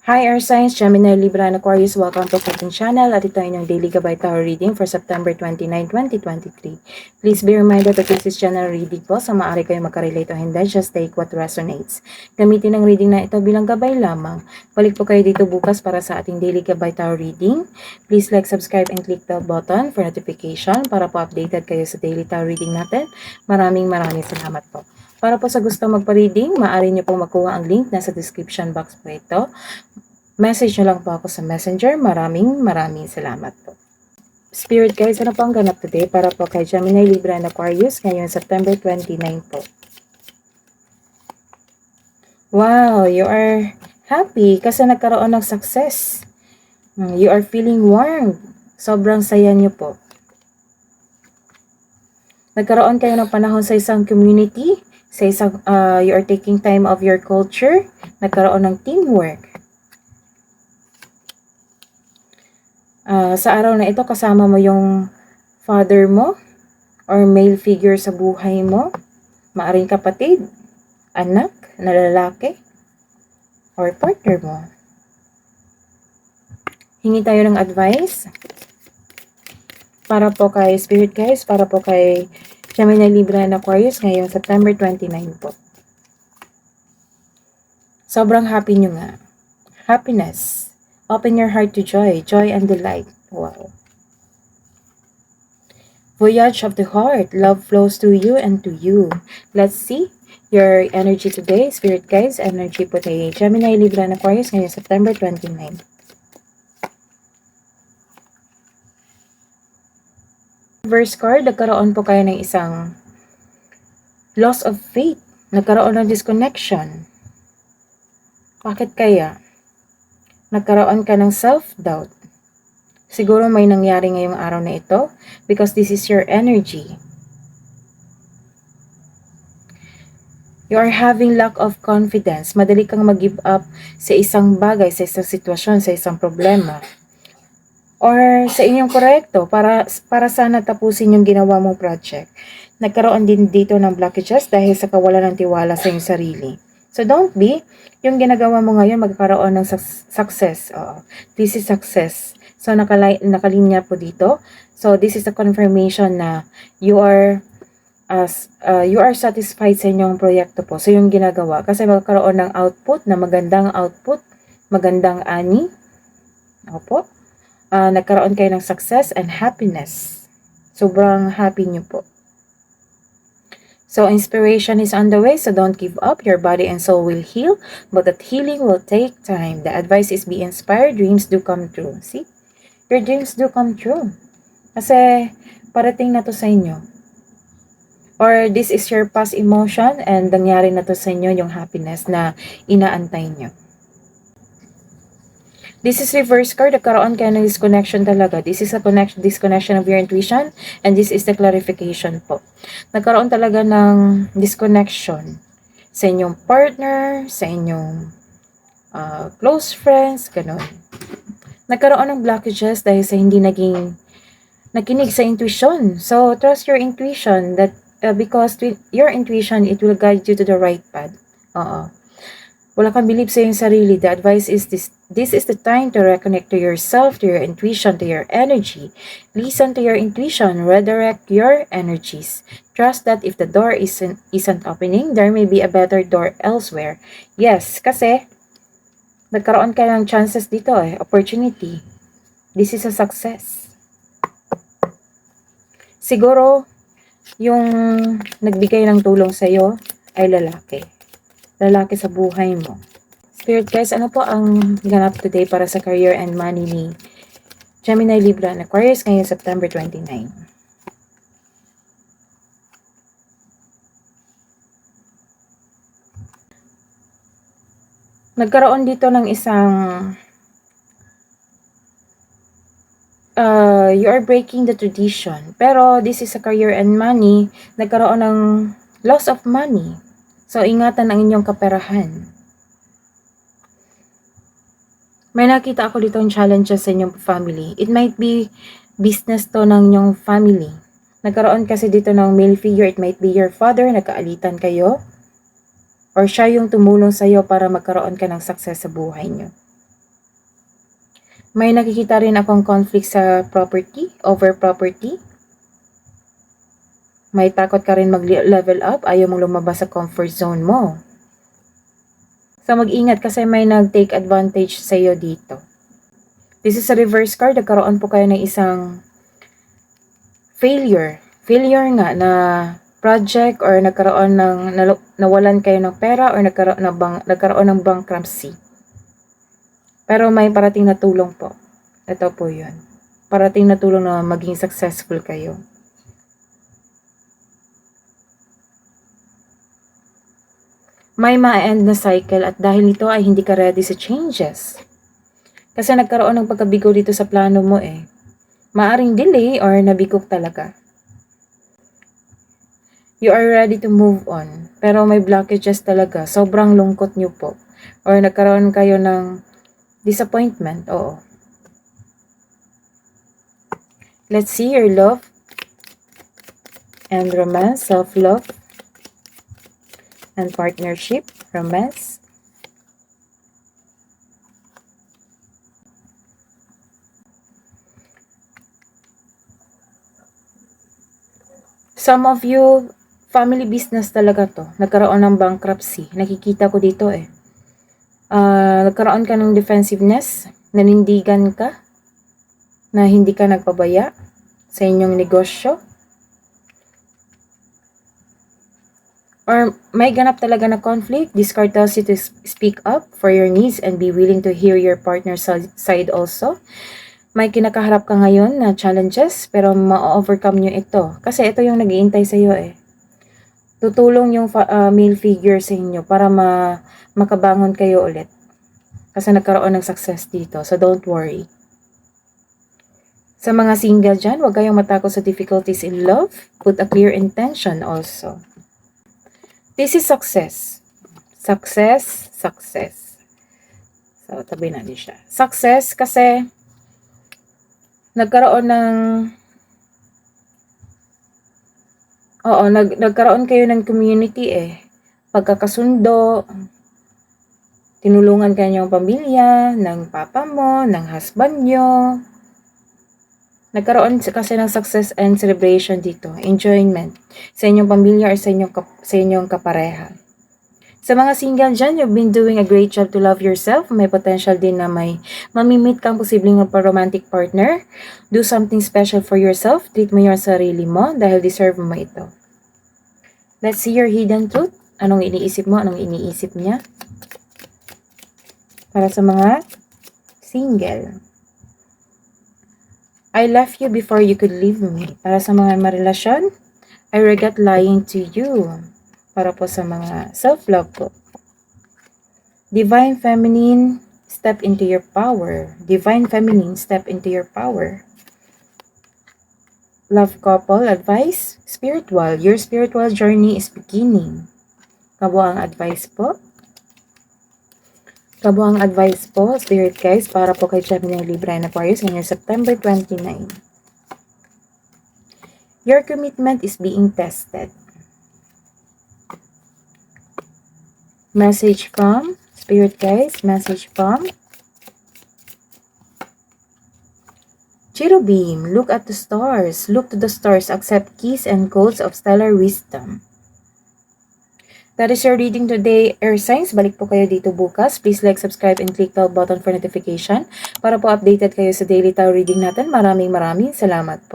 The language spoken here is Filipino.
Hi Air Signs, Gemini, Libra, and Aquarius. Welcome to ating channel at ito ay inyong daily gabay tarot reading for September 29, 2023. Please be reminded that this is general reading po, so maaari kayo makarelate o hindi, just take what resonates. Gamitin ang reading na ito bilang gabay lamang. Balik po kayo dito bukas para sa ating daily gabay tarot reading. Please like, subscribe, and click the button for notification para po updated kayo sa daily tarot reading natin. Maraming salamat po. Para po sa gusto magpa-reading, maaari nyo pong makuha ang link nasa description box po ito. Message nyo lang po ako sa messenger. Maraming salamat po. Spirit guys, ano po ang ganap today para po kay Gemini, Libra, and Aquarius ngayon September 29 po. Wow, you are happy kasi nagkaroon ng success. You are feeling warm. Sobrang saya nyo po. Nagkaroon kayo ng panahon sa isang community, sa isang, you are taking time of your culture, nagkaroon ng teamwork. Sa araw na ito, kasama mo yung father mo or male figure sa buhay mo, maaring kapatid, anak na lalaki, or partner mo. Hingi tayo ng advice para po kay Spirit guys, para po kay Gemini, Libra, and Aquarius ngayong September 29 po. Sobrang happy nyo nga. Happiness. Open your heart to joy and delight. Wow. Voyage of the heart. Love flows to you and to you. Let's see your energy today, Spirit guys. Energy po tayo. Gemini, Libra, and Aquarius ngayon September 29. Reverse card, nagkaroon po kayo ng isang loss of faith. Nagkaroon ng disconnection. Bakit kaya? Nagkaroon ka ng self-doubt. Siguro may nangyari ngayong araw na ito because this is your energy. You are having lack of confidence. Madali kang mag-give up sa isang bagay, sa isang sitwasyon, sa isang problema. Or sa inyong proyekto para sana tapusin yung ginawa mong project. Nagkaroon din dito ng blockages dahil sa kawalan ng tiwala sa iyong sarili. So don't be, yung ginagawa mo ngayon magkakaroon ng success. This is success. So nakalinya po dito. So this is a confirmation na you are satisfied sa inyong proyekto po. So yung ginagawa kasi magkakaroon ng output na magandang output, magandang ani. Opo. Nagkaroon kayo ng success and happiness. Sobrang happy nyo po. So, inspiration is on the way, so don't give up. Your body and soul will heal, but that healing will take time. The advice is be inspired. Dreams do come true. See? Your dreams do come true. Kasi, parating na to sa inyo. Or this is your past emotion and nangyari na to sa inyo yung happiness na inaantay nyo. This is reverse card. Nagkaroon kayo ng disconnection talaga. This is a disconnection of your intuition and this is the clarification po. Nagkaroon talaga ng disconnection sa inyong partner, sa inyong close friends, gano'n. Nagkaroon ng blockages dahil sa hindi nakinig sa intuition. So, trust your intuition that because with your intuition, it will guide you to the right path. Wala kang believe sa iyong sarili. The advice is this is the time to reconnect to yourself, to your intuition, to your energy. Listen to your intuition. Redirect your energies. Trust that if the door isn't opening, there may be a better door elsewhere. Yes, kasi nagkaroon ka ng chances dito opportunity. This is a success. Siguro, yung nagbigay ng tulong sa'yo ay lalaki. Lalaki sa buhay mo. Spirit guys, ano po ang ganap today para sa career and money ni Gemini, Libra, and Aquarius ngayong September 29? Nagkaroon dito ng isang you are breaking the tradition. Pero this is a career and money. Nagkaroon ng loss of money. So, ingatan ang inyong kaperahan. May nakita ako dito ang challenges sa inyong family. It might be business to ng inyong family. Nagkaroon kasi dito ng male figure. It might be your father, nagkaalitan kayo. Or siya yung tumulong sa'yo para magkaroon ka ng success sa buhay nyo. May nakikita rin akong conflict sa property, over property. May takot ka rin mag-level up, ayaw mong lumabas sa comfort zone mo. So mag-ingat kasi may nag-take advantage sa iyo dito. This is a reverse card, nagkaroon po kayo ng isang failure. Failure nga na project or nagkaroon ng nawalan kayo ng pera or nagkaroon ng bankruptcy. Pero may parating na tulong po. Ito po 'yun. Parating na tulong na maging successful kayo. May ma-end na cycle at dahil nito ay hindi ka ready sa changes. Kasi nagkaroon ng pagkabigo dito sa plano mo eh. Maaring delay or nabigok talaga. You are ready to move on. Pero may blockages talaga. Sobrang lungkot nyo po. Or nagkaroon kayo ng disappointment. Oo. Let's see your love and romance, self-love and partnership, romance. Some of you, family business talaga to. Nagkaroon ng bankruptcy. Nakikita ko dito eh. Nagkaroon ka ng defensiveness. Nanindigan ka. Na hindi ka nagpabaya sa inyong negosyo. Or may ganap talaga na conflict. This card tells you to speak up for your needs and be willing to hear your partner's side also. May kinakaharap ka ngayon na challenges, pero ma-overcome nyo ito. Kasi ito yung nag-iintay sa iyo eh. Tutulong yung male figure sa inyo para makabangon kayo ulit. Kasi nagkaroon ng success dito, so don't worry. Sa mga single dyan, huwag kayong matakot sa difficulties in love. Put a clear intention also. This is success. Success, success. So, tabi natin siya. Success kasi nagkaroon ng nagkaroon kayo ng community eh. Pagkakasundo, tinulungan kayo ng pamilya, ng papa mo, ng husband nyo. Nagkaroon kasi ng success and celebration dito, enjoyment sa inyong pamilya or sa inyong kapareha. Sa mga single dyan, you've been doing a great job to love yourself. May potential din na may mamimit kang posibleng romantic partner. Do something special for yourself. Treat mo yung sarili mo dahil deserve mo ito. Let's see your hidden truth. Anong iniisip mo? Anong iniisip niya? Para sa mga single. I left you before you could leave me. Para sa mga marelasyon, I regret lying to you. Para po sa mga self-love po. Divine Feminine, step into your power. Divine Feminine, step into your power. Love couple, advice, spiritual. Your spiritual journey is beginning. Kabuang advice po. Kabuang advice po, Spirit guys, para po kay Gemini, Libra, and Aquarius ngayong September 29. Your commitment is being tested. Message from Spirit guys, message from Cherubim. Look at the stars. Look to the stars. Accept keys and codes of stellar wisdom. That is your reading today, Air Signs. Balik po kayo dito bukas. Please like, subscribe, and click the button for notification para po updated kayo sa daily tarot reading natin. Maraming salamat po.